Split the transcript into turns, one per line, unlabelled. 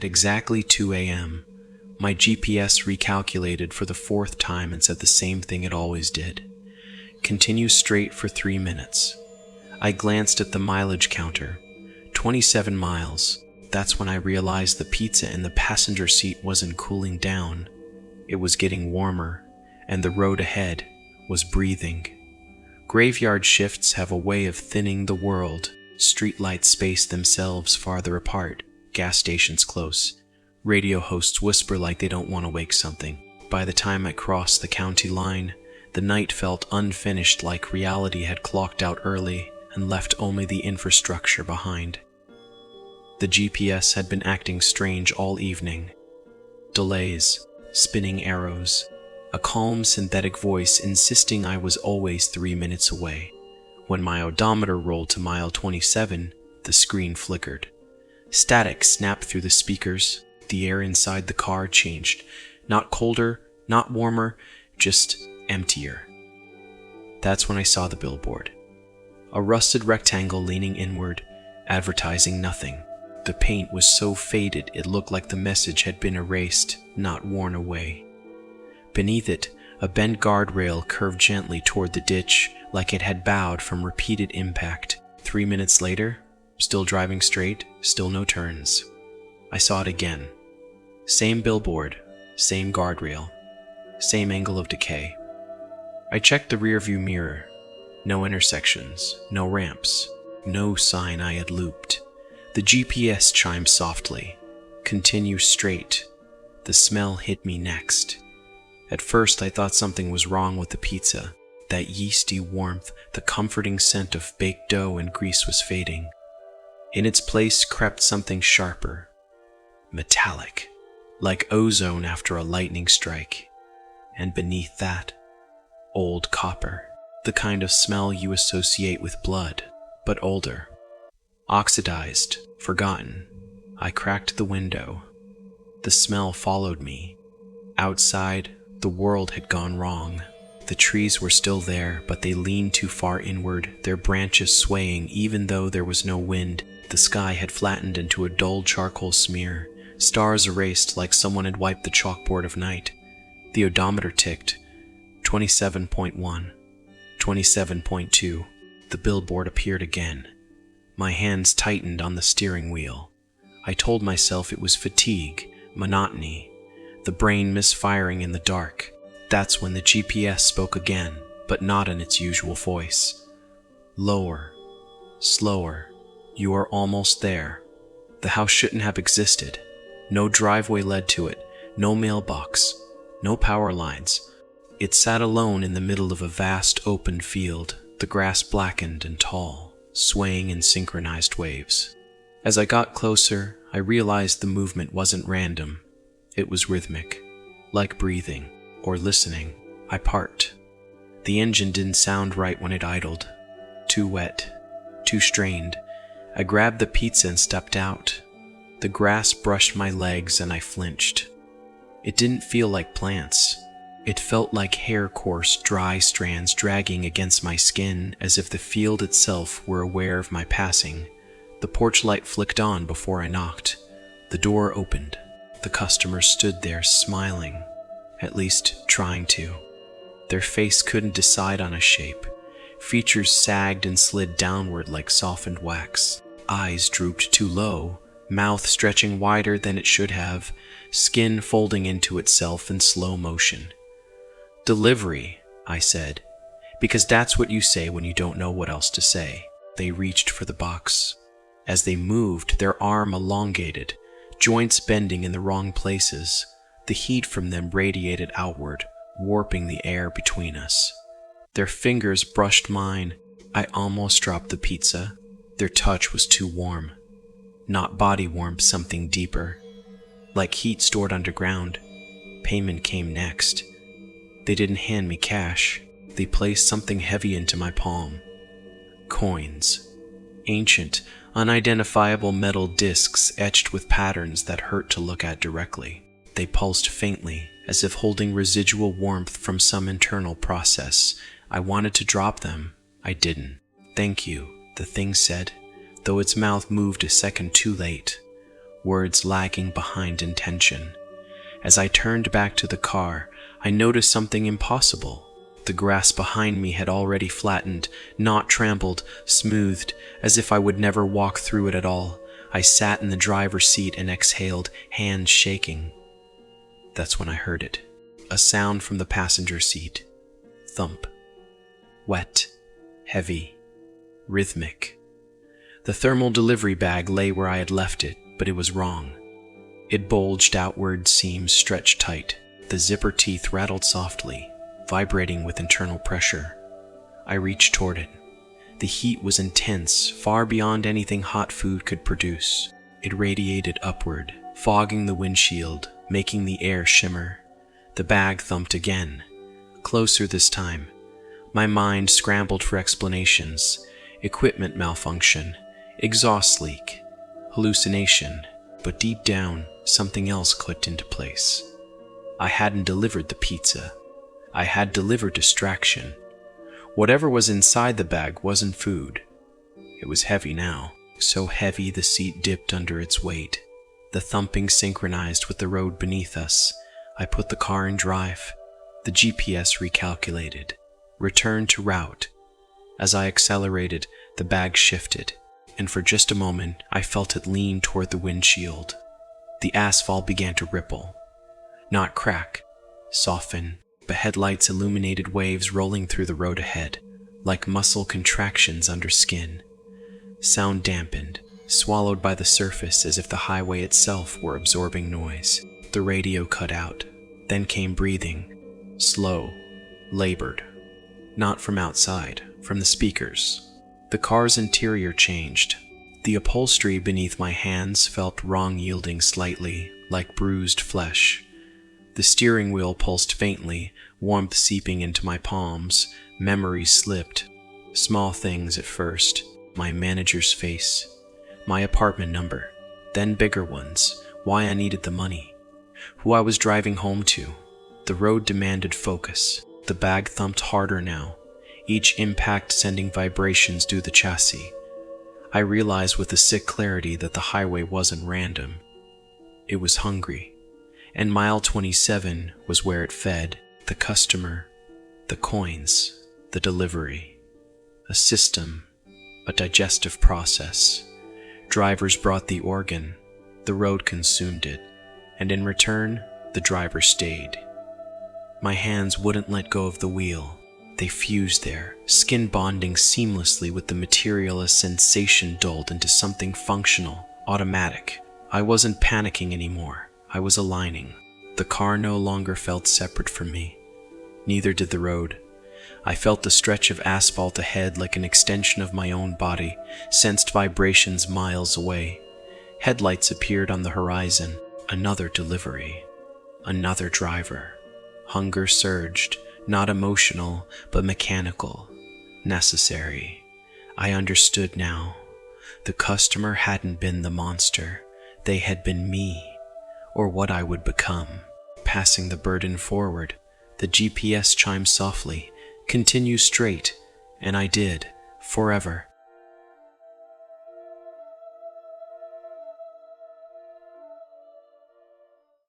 at exactly 2 a.m., my GPS recalculated for the fourth time and said the same thing it always did. Continue straight for 3 minutes. I glanced at the mileage counter. 27 miles. That's when I realized the pizza in the passenger seat wasn't cooling down. It was getting warmer, and the road ahead was breathing. Graveyard shifts have a way of thinning the world. Streetlights space themselves farther apart, gas stations close. Radio hosts whisper like they don't want to wake something. By the time I crossed the county line, the night felt unfinished, like reality had clocked out early and left only the infrastructure behind. The GPS had been acting strange all evening. Delays, spinning arrows, a calm synthetic voice insisting I was always 3 minutes away. When my odometer rolled to mile 27, the screen flickered. Static snapped through the speakers. The air inside the car changed. Not colder, not warmer, just emptier. That's when I saw the billboard. A rusted rectangle leaning inward, advertising nothing. The paint was so faded it looked like the message had been erased, not worn away. Beneath it, a bent guardrail curved gently toward the ditch, like it had bowed from repeated impact. 3 minutes later, still driving straight, still no turns. I saw it again. Same billboard, same guardrail, same angle of decay. I checked the rearview mirror. No intersections, no ramps, no sign I had looped. The GPS chimed softly. Continue straight. The smell hit me next. At first, I thought something was wrong with the pizza. That yeasty warmth, the comforting scent of baked dough and grease was fading. In its place crept something sharper, metallic, like ozone after a lightning strike. And beneath that, old copper, the kind of smell you associate with blood, but older. Oxidized, forgotten. I cracked the window. The smell followed me. Outside, the world had gone wrong. The trees were still there, but they leaned too far inward, their branches swaying even though there was no wind. The sky had flattened into a dull charcoal smear, stars erased like someone had wiped the chalkboard of night. The odometer ticked. 27.1, 27.2. The billboard appeared again. My hands tightened on the steering wheel. I told myself it was fatigue, monotony, the brain misfiring in the dark. That's when the GPS spoke again, but not in its usual voice. Lower, slower. You are almost there. The house shouldn't have existed. No driveway led to it, no mailbox, no power lines. It sat alone in the middle of a vast open field, the grass blackened and tall, swaying in synchronized waves. As I got closer, I realized the movement wasn't random. It was rhythmic, like breathing or listening. I parked. The engine didn't sound right when it idled. Too wet, too strained. I grabbed the pizza and stepped out. The grass brushed my legs and I flinched. It didn't feel like plants. It felt like hair-coarse, dry strands dragging against my skin, as if the field itself were aware of my passing. The porch light flicked on before I knocked. The door opened. The customer stood there smiling, at least trying to. Their face couldn't decide on a shape. Features sagged and slid downward like softened wax. Eyes drooped too low, mouth stretching wider than it should have, skin folding into itself in slow motion. "Delivery," I said, because that's what you say when you don't know what else to say. They reached for the box. As they moved, their arm elongated, joints bending in the wrong places. The heat from them radiated outward, warping the air between us. Their fingers brushed mine. I almost dropped the pizza. Their touch was too warm. Not body warmth, something deeper. Like heat stored underground. Payment came next. They didn't hand me cash. They placed something heavy into my palm. Coins. Ancient, unidentifiable metal discs etched with patterns that hurt to look at directly. They pulsed faintly, as if holding residual warmth from some internal process. I wanted to drop them. I didn't. "Thank you," the thing said, though its mouth moved a second too late. words lagging behind intention. As I turned back to the car, I noticed something impossible. The grass behind me had already flattened, not trampled, smoothed, as if I would never walk through it at all. I sat in the driver's seat and exhaled, hands shaking. That's when I heard it. A sound from the passenger seat. Thump. Wet. Heavy. Rhythmic. The thermal delivery bag lay where I had left it, but it was wrong. It bulged outward, seams stretched tight. The zipper teeth rattled softly, vibrating with internal pressure. I reached toward it. The heat was intense, far beyond anything hot food could produce. It radiated upward, fogging the windshield, making the air shimmer. The bag thumped again, closer this time. My mind scrambled for explanations. Equipment malfunction, exhaust leak, hallucination. But deep down, something else clicked into place. I hadn't delivered the pizza. I had delivered distraction. Whatever was inside the bag wasn't food. It was heavy now, so heavy the seat dipped under its weight. The thumping synchronized with the road beneath us. I put the car in drive. The GPS recalculated. Return to route. As I accelerated, the bag shifted, and for just a moment, I felt it lean toward the windshield. The asphalt began to ripple. Not crack, soften, but headlights illuminated waves rolling through the road ahead, like muscle contractions under skin. Sound dampened, swallowed by the surface as if the highway itself were absorbing noise. The radio cut out. Then came breathing, slow, labored. Not from outside, from the speakers. The car's interior changed. The upholstery beneath my hands felt wrong, yielding slightly, like bruised flesh. The steering wheel pulsed faintly, warmth seeping into my palms. Memories slipped. Small things at first. My manager's face. My apartment number. Then bigger ones. Why I needed the money. Who I was driving home to. The road demanded focus. The bag thumped harder now, each impact sending vibrations through the chassis. I realized with a sick clarity that the highway wasn't random. It was hungry, and mile 27 was where it fed. The customer, the coins, the delivery. A system, a digestive process. Drivers brought the organ, the road consumed it, and in return, the driver stayed. My hands wouldn't let go of the wheel. They fused there, skin bonding seamlessly with the material as sensation dulled into something functional, automatic. I wasn't panicking anymore. I was aligning. The car no longer felt separate from me. Neither did the road. I felt the stretch of asphalt ahead like an extension of my own body, sensed vibrations miles away. Headlights appeared on the horizon. Another delivery. Another driver. Hunger surged, not emotional, but mechanical, necessary. I understood now. The customer hadn't been the monster. They had been me, or what I would become. Passing the burden forward, the GPS chimed softly, "Continue straight," and I did, forever.